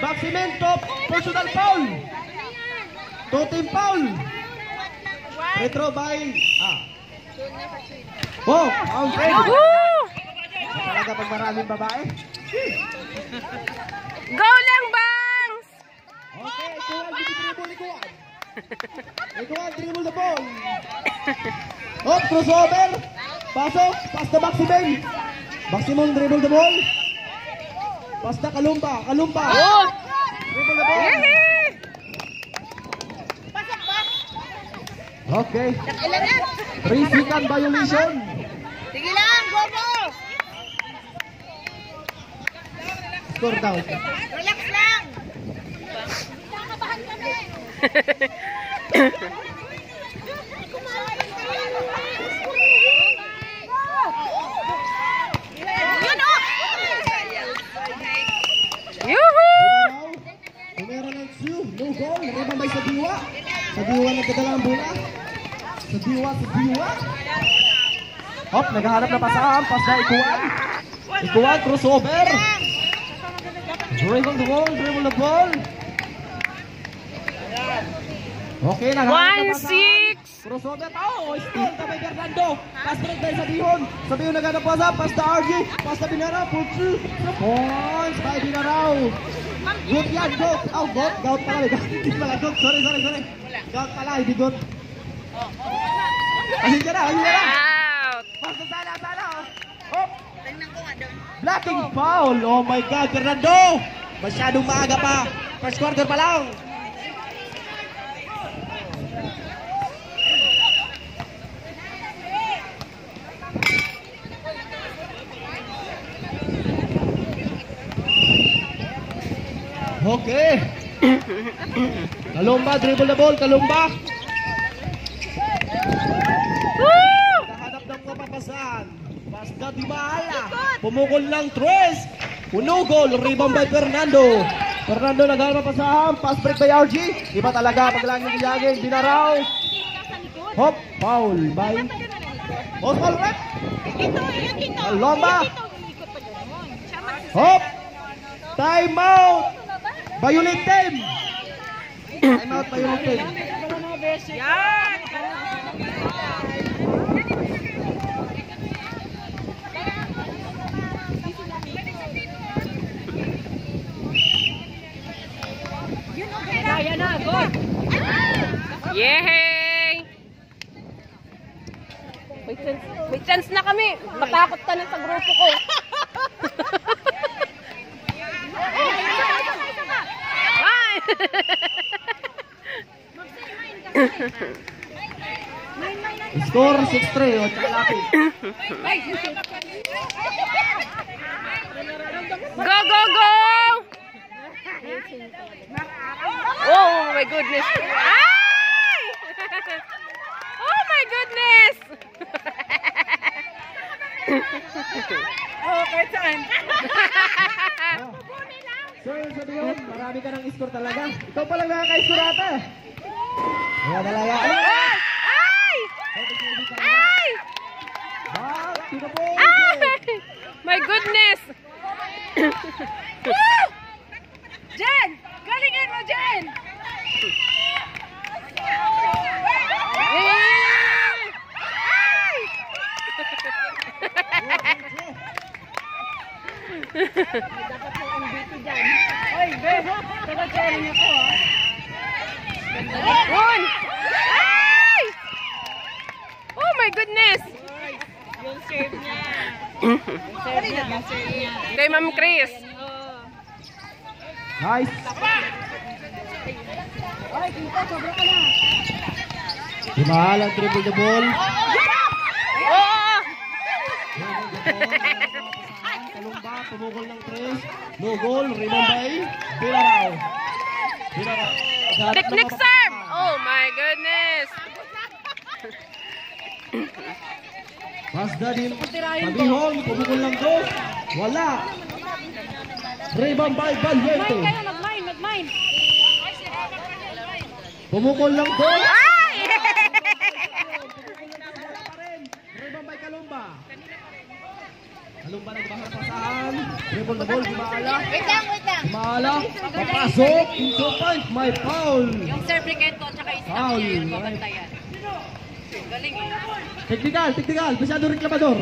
Baximento, personal foul. Two-team foul. Retro by... Oh, foul trade. Talaga pag maraming babae. Go lang, Bangs! Okay, Ikuan, dribble Ikuan. Ikuan, dribble the ball. Oh, crossover. Pasok, pass the Maximum. Maximum dribble the ball. Pass the Kalumba. Oh! Dribble the ball. Okay. 3-second violation. Sige lang, go! Score down. Relax lang! Nakakabahan kami! Yun o! Yuhuu! Numero ng 2, no goal. Rebound sa Diwa. Sa Diwa nagdadala ang bola. Sa Diwa. Hop, naghahanap na pasahan. Pass na Ikuan, crossover. Dribble the ball. Okay, naghahanap na pasahan. 1-6. Crossover. Oh, stone kay Fernando. Pass break dahil sa Bihon. Sa Bihon naghahanap pasahan. Pass na RG. Pass na Binaraw. Pull through. Points by Binaraw. Good yan, goat. Oh, goat pala. Hindi pala, goat. Sorry. Goat pala, hindi goat. Asin ka na. Out! Basta sana. Oh. Blocking foul. Oh my God, Fernando. Masyadong maaga pa. First quarter pa lang. Okay. Kalumba, dribble the ball. Kalumba. Nakahanap ng mapapasan. Basta di mahala. Pumukol ng tres. Uno goal. Rebound by Fernando. Fernando naghanap papasahan. Pass break by RG. Iba talaga paglangin. Binaraw. Hop. Foul by Oswald Rep. Kalumba. Hop. Time out. Violet team. Time out, Violet team. Yan! Kaya na, go! Yehey! May chance na kami. Matakot ka na sa grupo ko. Ay! Score 6-3. O, tsaka lapit. Go! Oh my goodness! Ay! Oh my goodness! Oh, kahit saan. Sir, sabi yun, marami ka ng score talaga. Ikaw palang nakaka-score ata. Kaya talaga. Ay! Ay! Back to the ball. Ay! My goodness! Jen! Galingin mo, Jen! Ay! Dapat may MVP dyan. Oy, be! Taga-challenge ako, ha? Yun! Ay! Oh my goodness! Yung serve niya. Yung serve niya. Kay Ma'am Chris. Nice. Ay, kita, sobra ka na. Himahalang dribble the ball. Oh! Kalumba, pumukol ng tres. No goal, rebound by Binaraw. Technique serve! Oh my goodness! Pasda din. Pabihon, pumukol ng dos. Wala. Rebound by Valiente. Nag-mine. Pumukol ng dos. Ay! Rebound by Kalumba. Anong ba nagpapasahan? Dribble the ball, Dimala. Wait lang. Dimala, papasok, 2 points, may foul. Yung serbricate ko, tsaka isang Foul. niya yung babantayan. Galing eh. Technical, masyado reklamador.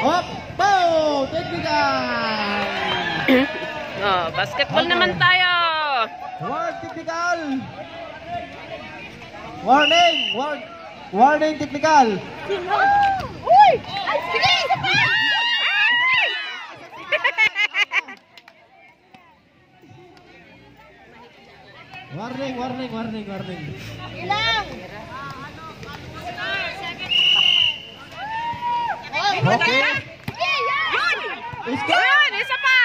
Hop, bow, technical. Oh, basketball naman tayo. Ward, technical. Warning, technical. Uy! Ay, sige! Isa pa! Warning. Ilang! Okay. Sige, yan! Iska. Yun, isa pa.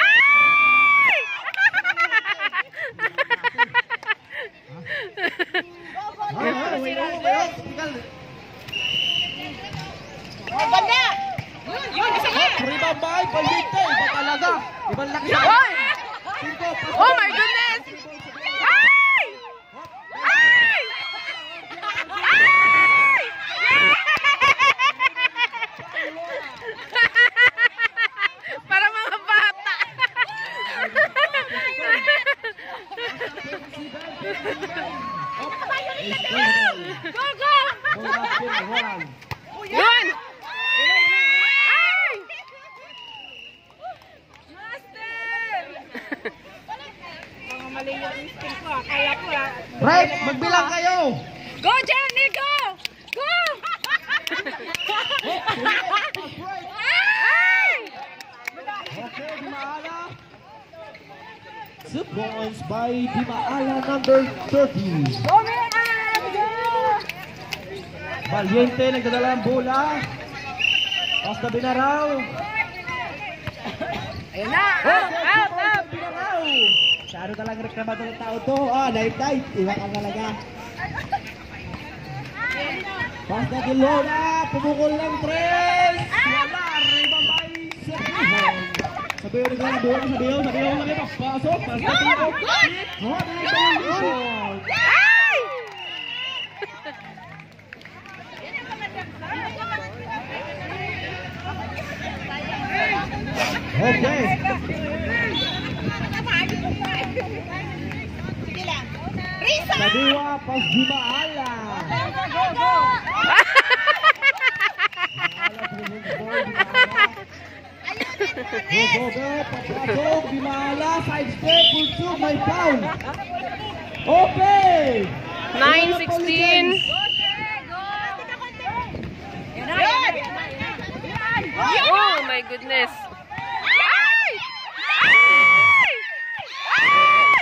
Ay! Wait, technical. Banda! Yun, isa pa! Rebound by Palite. Iba talaga. Ibang laki. Hoy! Cinco, Oh my goodness! Ay! Ay! Ay! Para mga bata. Go, go! Yun! Ay! Mali yung instinct ko. Kaya ko ah. Right, magbilang kayo. Go, Jenny! Go! Go! Ay! Okay, Dimaala. 2 points by Dimaala, number 30. Valiente nagdadala ang bola. Basta Binaraw. Ayun na! Out! Binaraw. Saan talagang reklamado ng tao to? Night. Iwan ka talaga. Basta Gilona. Pumukol ng 3. Wala. Rebound by Sergio. Sabihin lagi. Pasok. Basta Binaraw. Ay! Okay. Sige lang. Risa! Kadiwa, pas Dimaala. Go. Papasok, Dimaala. Side step, puso, may foul. Okay. 9-16. Oh my goodness. Ay! Ay! Ay!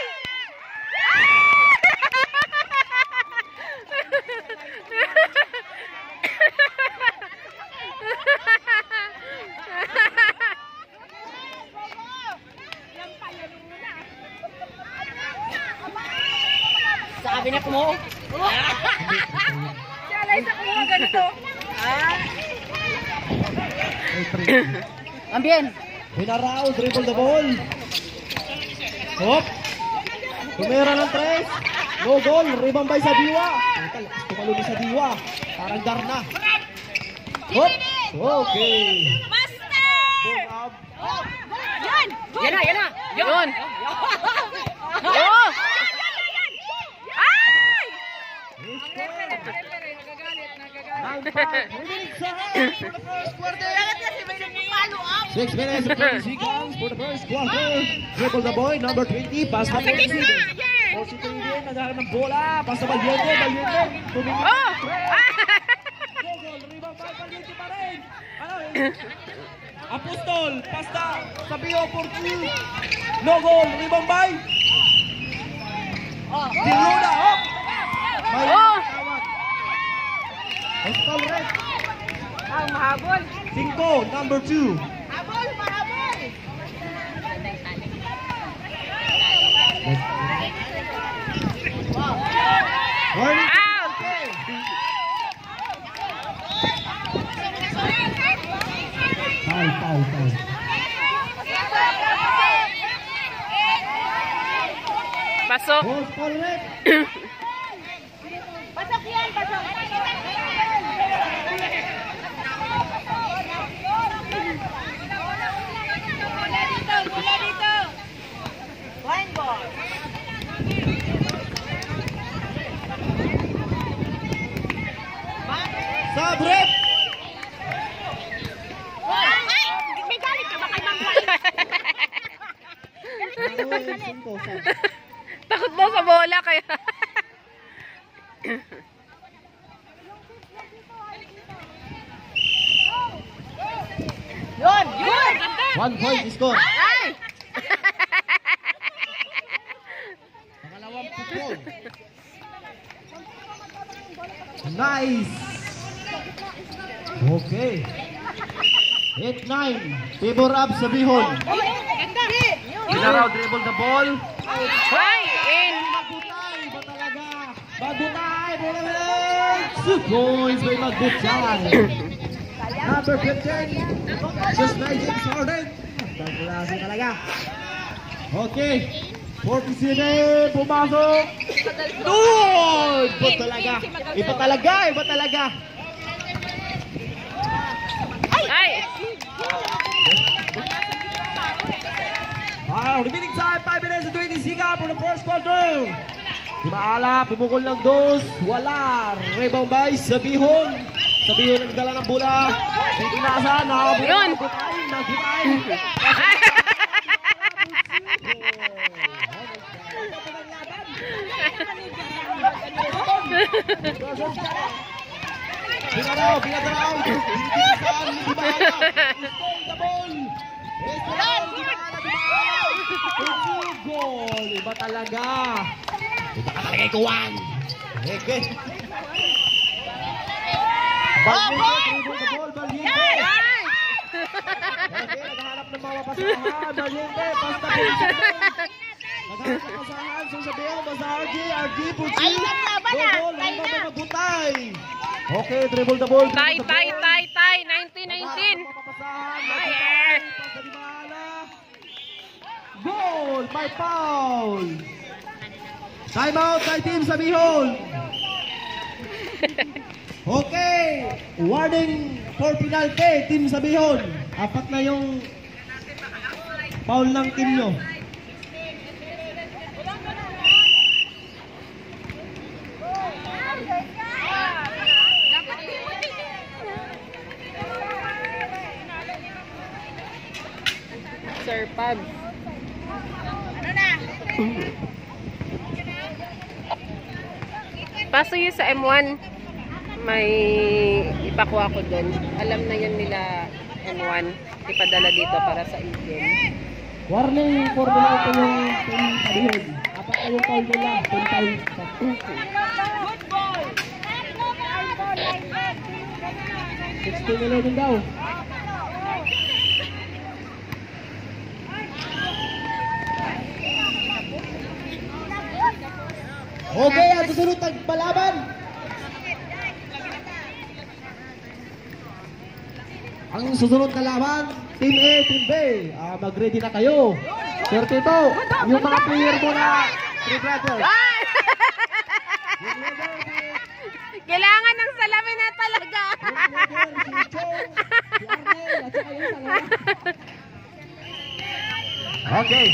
Sabi na mo. Alay sa kumuha ganito. Ambien. Binaraw, dribble the ball. Hop. Tumira ng 3. No goal. Rebound by Sadiwa. Tumalo ni Sadiwa. Parang Darna. Hop. Okay. Ball up. Yan! Yan na! Yun. Oh! Ay! Nagagalit. 6 minutes and 20 seconds for the first quarter. Dribble the boy, number 20. Pass na Valiente. Posito yun, naghahanap ng bola. Pass na Valiente. Tumingin. Oh! Go goal, rebound by Valiente pa rin. Apostol, pass na sa Bio for 2. No goal, rebound by Diluna. Hop! May Oh! tawag. Apostol red. Mahabol. 5, number 2. Habol! Mahabol! Warning. Out! Foul. Pasok. Apostol red. Pasok yan! Pasok! Takot daw sa bola kaya. Yun! Yun! 1 point score. Ay! Pangalawang pukol. Nice. Okay. 8-9. Favor up sa Bihon. Pinaraw dribble the ball. Ay! In! Magbutay ba talaga? Magbutay! 2 points by Magbutay. Number 15. Just Magic Sarden. Pagkulasi talaga. Okay. 47. Pumasok. Good! Iba talaga. Iba talaga. Iba talaga. Ay! Remaining time, 5 minutes and 20 seconds for the first quarter. Dimaala, pumukol ng dos. Wala. Rebound by Sabihon. Sabihon ang dala ng bola. Titinasan. Yun. Nagbutay. Pinaraw. Titinasan. Dimaala. The ball. Goal! Iba talaga! Iba ka talaga ikuwan! Okay! Balyente! Dribble the ball! Balyente! Okay, naghahanap ng mga pasahan! Balyente! Basta po! Naghahanap ng pasahan! So sabihin, basta RG! Puchi! Goal! Hindi mo magbutay! Okay, dribble the ball! Tay! 19-19! Papasahan! Goal! By foul! Time out by Team Sabihon! Okay! Warning for penalty, Team Sabihon. 4 na yung foul ng team nyo. Sir Pab. Paso yun sa M1. May ipakuha ko doon. Alam na yun nila M1. Ipadala dito para sa e-game. Warning for penalty yung Team Sabihon. 4 na yung foul nila. 10 foul. 16-11 daw. Okay, ang susunod palaban. Ang susunod na laban, Team A, Team B. Mag-ready na kayo. 32, yung mga player mo na 3 brothers. Kailangan ng salamin na talaga. Okay.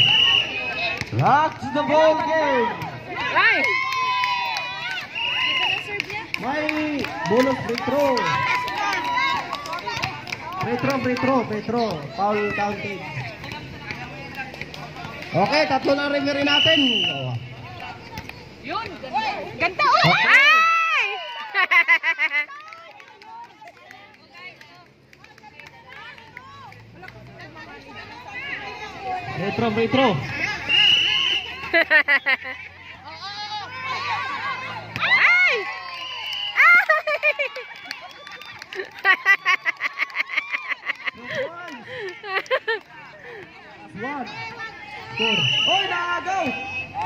Back to the ball game. Ay! May bonus free throw. Free throw. Foul counted. Okay, 3 na referee natin. Yun! Ganda! Oh! Ay! Free throw. Ay! One. Score. Oy, nakagaw!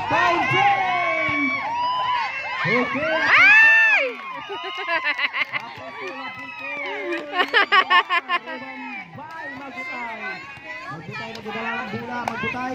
Foul change! Okay. Ay! Magbutay. Magbutay ng bola. Magbutay.